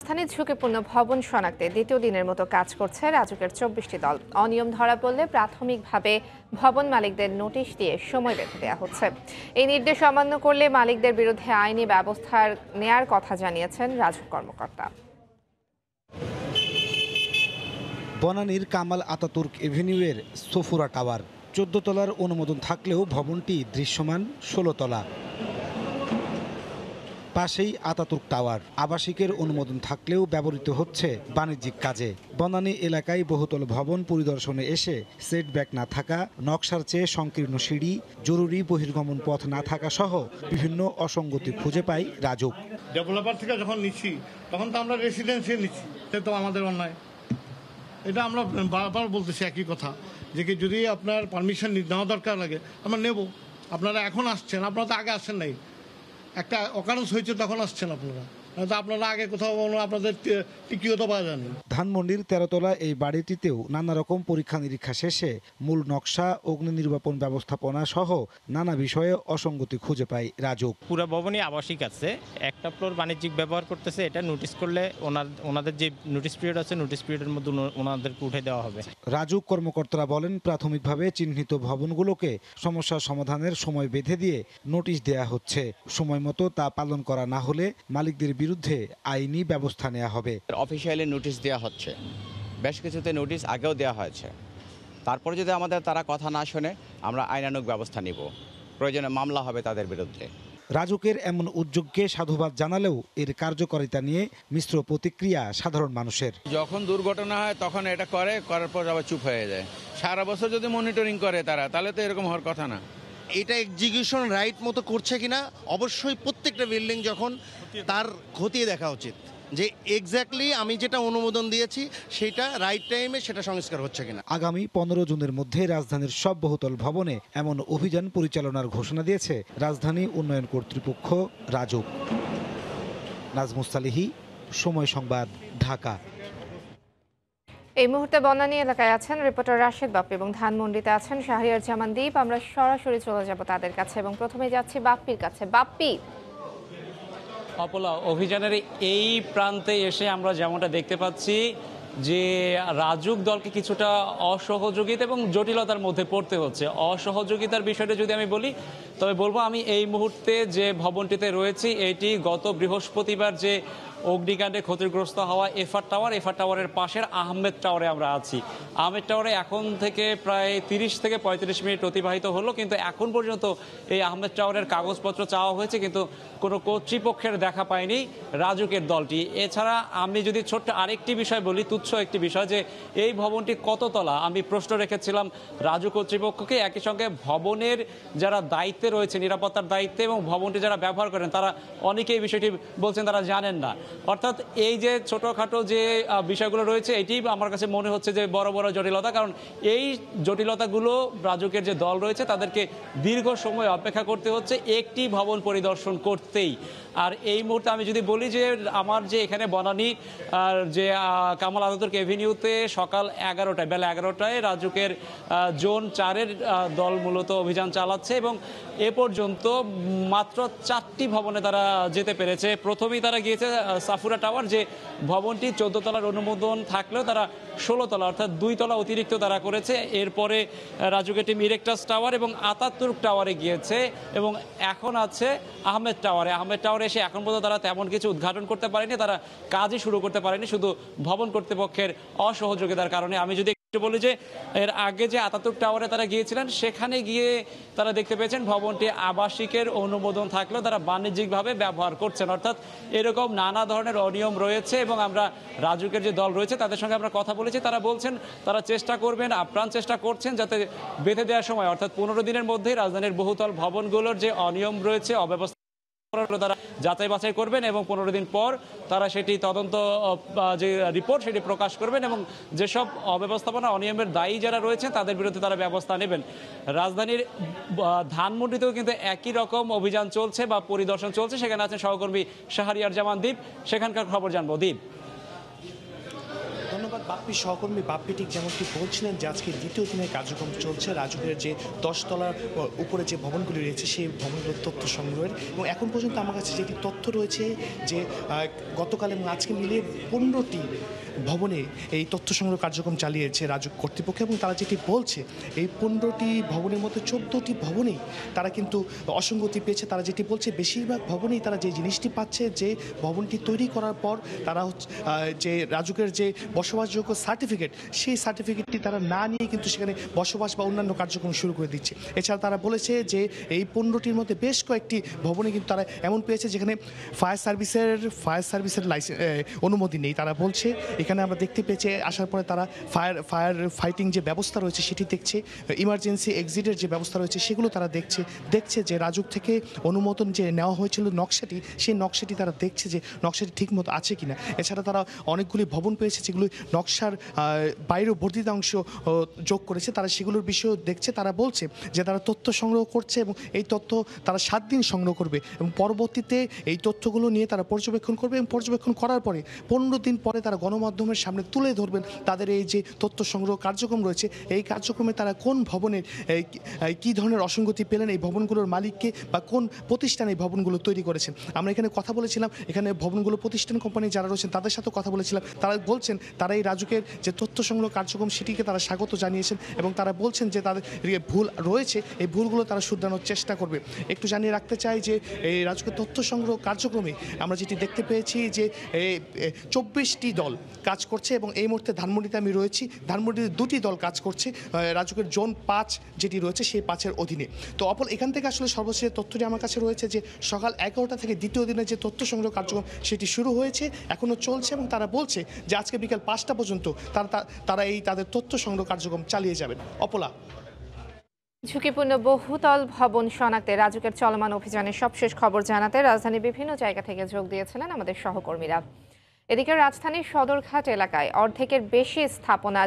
স্থানে ঝুঁকিপূর্ণ ভবন শনাক্তে দ্বিতীয় দিনের মতো কাজ করছে রাজুকের ২৪টি দল। অনিয়ম ধরা পড়লে প্রাথমিকভাবে ভবন মালিকদের নোটিশ দিয়ে সময় বেঁধে দেওয়া হচ্ছে। এই নির্দেশ অমান্য করলে মালিকদের বিরুদ্ধে আইনি ব্যবস্থা নেয়ার কথা জানিয়েছেন রাজুক কর্মকর্তা। বনানীর কামাল আতাতুর্ক এভিনিউয়ের সফুরা টাওয়ার ১৪ তলার অনুমোদন থাকলেও ভবনটি দৃশ্যমান ১৬ তলা। পাশেই আতাতুর্ক টাওয়ার, আবাসিকের অনুমোদন থাকলেও ব্যবহৃত হচ্ছে বাণিজ্যিক কাজে। বনানী এলাকায় বহুতল ভবন পরিদর্শনে এসে সেটব্যাক না থাকা, নকশার চেয়ে সংকীর্ণ সিঁড়ি, জরুরি বহির্গমন পথ না থাকা সহ বিভিন্ন অসঙ্গতি খুঁজে পায় রাজুক। ডেভেলপার থেকে যখন নিচ্ছি তখন তো আমরা রেসিডেন্সিয়াল নিচ্ছি, সে তো আমাদের অন্যায়। এটা আমরা বারবার বলতেছি একই কথা, যে কি যদি আপনার পারমিশন নেওয়া দরকার লাগে আমরা নেব। আপনারা এখন আসছেন, আপনারা তো আগে আসেন নাই, একটা অকারেন্স হয়েছে তখন আসছেন আপনারা, আপনারা আগে কোথাও আপনাদের টিকিও তো পাওয়া যায়নি। ধানমন্ডির ১৩ তলা এই বাড়িটিতেও নানা রকম পরীক্ষা নিরীক্ষা শেষে মূল নকশা, অগ্নি নির্বাপন ব্যবস্থাপনা সহ নানা বিষয়ে অসঙ্গতি খুঁজে পায় রাজুক। পুরো ভবনই আবাসিক আছে, একটা ফ্লোর বাণিজ্যিক ব্যবহার করতেছে। এটা নোটিশ করলে ওনাদের যে নোটিশ পিরিয়ড আছে, নোটিশ পিরিয়ডের মধ্যে ওনাদেরকে উঠে দেওয়া হবে। রাজুক কর্মকর্তারা বলেন, প্রাথমিকভাবে চিহ্নিত ভবনগুলোকে সমস্যা সমাধানের সময় বেঁধে দিয়ে নোটিশ দেয়া হচ্ছে। সময় মতো তা পালন করা না হলে মালিকদের বিরুদ্ধে আইনি ব্যবস্থা নেওয়া হবে। অফিসিয়ালি নোটিশ দেওয়া হচ্ছে, বেশ কিছুতে নোটিশ আগেও দেওয়া হয়েছে। তারপরে যদি তারা কথা না শোনে, আমরা আইনানুগ ব্যবস্থা নিব, প্রয়োজনে মামলা হবে তাদের বিরুদ্ধে। রাজুকের এমন উদ্যোগকে সাধুবাদ জানালেও এর কার্যকারিতা নিয়ে মিশ্র প্রতিক্রিয়া সাধারণ মানুষের। যখন দুর্ঘটনা হয় তখন এটা করার পর আবার চুপ হয়ে যায়। সারা বছর যদি মনিটরিং করে তাহলে তো এরকম হওয়ার কথা না। এটা এক্সিকিউশন রাইট মতো করছে কিনা, অবশ্যই প্রত্যেকটা বিল্ডিং যখন তার খতিয়ে দেখা উচিত যে এক্স্যাক্টলি আমি যেটা অনুমোদন দিয়েছি সেটা রাইট টাইমে সেটা সংস্কার হচ্ছে কিনা। আগামী ১৫ জুনের মধ্যে রাজধানীর সব বহুতল ভবনে এমন অভিযান পরিচালনার ঘোষণা দিয়েছে রাজধানী উন্নয়ন কর্তৃপক্ষ রাজুক। নাজমুস সালিহি, সময় সংবাদ, ঢাকা। এই মুহূর্তে বনানী এলাকায় আছেন রিপোর্টার রাশেদ বাপ্পি এবং ধানমন্ডিতে আছেন শাহরিয়ার জামান দীপ। আমরা সরাসরি চলে যাব তাদের কাছে এবং প্রথমে যাচ্ছি বাপ্পির কাছে। বাপ্পি, অপলা, অভিযানের এই প্রান্তে এসে আমরা যেমনটা দেখতে পাচ্ছি যে রাজুক দলকে কিছুটা অসহযোগিতা এবং জটিলতার মধ্যে পড়তে হচ্ছে। অসহযোগিতার বিষয়টা যদি আমি বলি, তবে বলবো আমি এই মুহূর্তে যে ভবনটিতে রয়েছি এটি গত বৃহস্পতিবার যে অগ্নিকাণ্ডে ক্ষতিগ্রস্ত হওয়া এফআর টাওয়ারের পাশের আহমেদ টাওয়ারে আমরা আছি। আহমেদ টাওয়ারে এখন থেকে প্রায় ৩০ থেকে ৩৫ মিনিট অতিবাহিত হলো, কিন্তু এখন পর্যন্ত এই আহমেদ টাওয়ারের কাগজপত্র চাওয়া হয়েছে, কিন্তু কোনো কর্তৃপক্ষের দেখা পায়নি রাজুকের দলটি। এছাড়া আমি যদি ছোট্ট আরেকটি বিষয় বলি, তুচ্ছ একটি বিষয়, যে এই ভবনটি কত তলা আমি প্রশ্ন রেখেছিলাম রাজুক কর্তৃপক্ষকে। একই সঙ্গে ভবনের যারা দায়িত্বে রয়েছে, নিরাপত্তার দায়িত্বে এবং ভবনটি যারা ব্যবহার করেন, তারা অনেকেই বিষয়টি বলছেন তারা জানেন না। অর্থাৎ এই যে ছোটোখাটো যে বিষয়গুলো রয়েছে, এটি আমার কাছে মনে হচ্ছে যে বড় বড় জটিলতা, কারণ এই জটিলতাগুলো রাজুকের যে দল রয়েছে তাদেরকে দীর্ঘ সময় অপেক্ষা করতে হচ্ছে একটি ভবন পরিদর্শন করতেই। আর এই মুহূর্তে আমি যদি বলি যে আমার যে এখানে বনানী যে কামাল আতাতুর্ক এভিনিউতে সকাল 11টায়, বেলা 11টায় রাজুকের জোন 4-এর দল মূলত অভিযান চালাচ্ছে এবং এ পর্যন্ত মাত্র 4টি ভবনে তারা যেতে পেরেছে। প্রথমেই তারা গিয়েছে সাফুরা টাওয়ার, যে ভবনটি 14 তলার অনুমোদন থাকলেও তারা 16 তলা অর্থাৎ 2 তলা অতিরিক্ত তারা করেছে। এরপরে রাজুকের টিম ইরেকটাস টাওয়ার এবং আতাতুর্ক টাওয়ারে গিয়েছে এবং এখন আছে আহমেদ টাওয়ারে। আহমেদ টাওয়ারে এসে এখন পর্যন্ত তারা তেমন কিছু উদ্ঘাটন করতে পারেনি, তারা কাজই শুরু করতে পারেনি, শুধু ভবন কর্তৃপক্ষের অসহযোগিতার কারণে। আমি যদি বলি যে এর আগে যে আতাতুর্ক টাওয়ারে তারা গিয়েছিলেন, সেখানে গিয়ে তারা দেখতে পেয়েছেন ভবনটি আবাসিকের অনুমোদন থাকলেও তারা বাণিজ্যিকভাবে ব্যবহার করছেন। অর্থাৎ এরকম নানা ধরনের অনিয়ম রয়েছে এবং আমরা রাজুকের যে দল রয়েছে তাদের সঙ্গে আমরা কথা বলেছি, তারা বলছেন তারা চেষ্টা করবেন, আপ্রাণ চেষ্টা করছেন যাতে বেঁধে দেওয়ার সময় অর্থাৎ 15 দিনের মধ্যেই রাজধানীর বহুতল ভবনগুলোর যে অনিয়ম রয়েছে, অব্যবস্থা তারা যাচাই বাছাই করবেন এবং 15 দিন পর তারা সেটি তদন্ত যে রিপোর্ট সেটি প্রকাশ করবেন এবং যেসব অব্যবস্থাপনা অনিয়মের দায়ী যারা রয়েছে তাদের বিরুদ্ধে তারা ব্যবস্থা নেবেন। রাজধানীর ধানমন্ডিতেও কিন্তু একই রকম অভিযান চলছে বা পরিদর্শন চলছে। সেখানে আছেন সহকর্মী শাহরিয়ার জামান দীপ, সেখানকার খবর জানবো। দীপ। ধন্যবাদ বাপ্পি সহকর্মী বাপ্পি ঠিক যেমনটি বলছিলেন যে আজকে দ্বিতীয় দিনের কার্যক্রম চলছে রাজুকের যে 10 তলার উপরে যে ভবনগুলি রয়েছে সেই ভবনগুলোর তথ্য সংগ্রহের, এবং এখন পর্যন্ত আমার কাছে যেটি তথ্য রয়েছে যে গতকাল এবং আজকে মিলিয়ে 15টি ভবনে এই তথ্য সংগ্রহ কার্যক্রম চালিয়েছে রাজুক কর্তৃপক্ষ, এবং তারা যেটি বলছে এই 15টি ভবনের মধ্যে 14টি ভবনেই তারা কিন্তু অসঙ্গতি পেয়েছে। তারা যেটি বলছে বেশিরভাগ ভবনেই তারা যে জিনিসটি পাচ্ছে যে ভবনটি তৈরি করার পর তারা যে রাজুকের যে বসবাসযোগ্য সার্টিফিকেট সেই সার্টিফিকেটটি তারা না নিয়ে কিন্তু সেখানে বসবাস বা অন্যান্য কার্যক্রম শুরু করে দিচ্ছে। এছাড়া তারা বলেছে যে এই 15টির মধ্যে বেশ কয়েকটি ভবনে কিন্তু তারা এমন পেয়েছে যেখানে ফায়ার সার্ভিসের লাইসেন্স অনুমতি নেই। তারা বলছে এখানে আমরা দেখতে পেয়েছি আসার পরে তারা ফায়ার ফাইটিং যে ব্যবস্থা রয়েছে সেটি দেখছে, ইমার্জেন্সি এক্সিটের যে ব্যবস্থা রয়েছে সেগুলো তারা দেখছে যে রাজুক থেকে অনুমোদন যে নেওয়া হয়েছিল নকশাটি, সেই নকশাটি তারা দেখছে যে নকশাটি ঠিকমতো আছে কিনা। এছাড়া তারা অনেকগুলি ভবন পেয়েছে যেগুলি নকশার বাইরেও বর্ধিত অংশ যোগ করেছে, তারা সেগুলোর বিষয়েও দেখছে। তারা বলছে যে তারা তথ্য সংগ্রহ করছে এবং এই তথ্য তারা 7 দিন সংগ্রহ করবে এবং পরবর্তীতে এই তথ্যগুলো নিয়ে তারা পর্যবেক্ষণ করবে এবং পর্যবেক্ষণ করার পরে 15 দিন পরে তারা গণমাধ্যমের সামনে তুলে ধরবেন তাদের এই যে তথ্য সংগ্রহ কার্যক্রম রয়েছে, এই কার্যক্রমে তারা কোন ভবনের কী ধরনের অসঙ্গতি পেলেন, এই ভবনগুলোর মালিককে বা কোন প্রতিষ্ঠান এই ভবনগুলো তৈরি করেছেন। আমরা এখানে কথা বলেছিলাম, এখানে ভবনগুলো প্রতিষ্ঠান কোম্পানি যারা রয়েছেন তাদের সাথেও কথা বলেছিলাম। তারা বলছেন তারা এই রাজুকের যে তথ্য সংগ্রহ কার্যক্রম সেটিকে তারা স্বাগত জানিয়েছেন এবং তারা বলছেন যে তাদের ভুল রয়েছে এই ভুলগুলো তারা শুধরানোর চেষ্টা করবে। একটু জানিয়ে রাখতে চাই যে এই রাজুকের তথ্য সংগ্রহ কার্যক্রমে আমরা যেটি দেখতে পেয়েছি যে 24টি দল কাজ করছে এবং এই মুহূর্তে ধানমন্ডিতে আমি রয়েছি, ধানমন্ডিতে 2টি দল কাজ করছে রাজুকের জোন 5 যেটি রয়েছে সেই 5-এর অধীনে। তো অপর এখান থেকে আসলে সর্বশেষ তথ্যটি আমার কাছে রয়েছে যে সকাল 11টা থেকে দ্বিতীয় দিনের যে তথ্য সংগ্রহ কার্যক্রম সেটি শুরু হয়েছে, এখনও চলছে এবং তারা বলছে যে আজকে বিকাল 5টা পর্যন্ত তারা তাদের তথ্য সংগ্রহ কার্যক্রম চালিয়ে যাবেন। অপলা। ঝুঁকিপূর্ণ বহুতল ভবন শনাক্তে রাজুকের চলমান অভিযানের সবশেষ খবর জানাতে রাজধানীর বিভিন্ন জায়গা থেকে যোগ দিয়েছিলেন আমাদের সহকর্মীরা। এদিকে রাজধানীর সদরঘাট এলাকায় অর্ধেকের বেশি স্থাপনা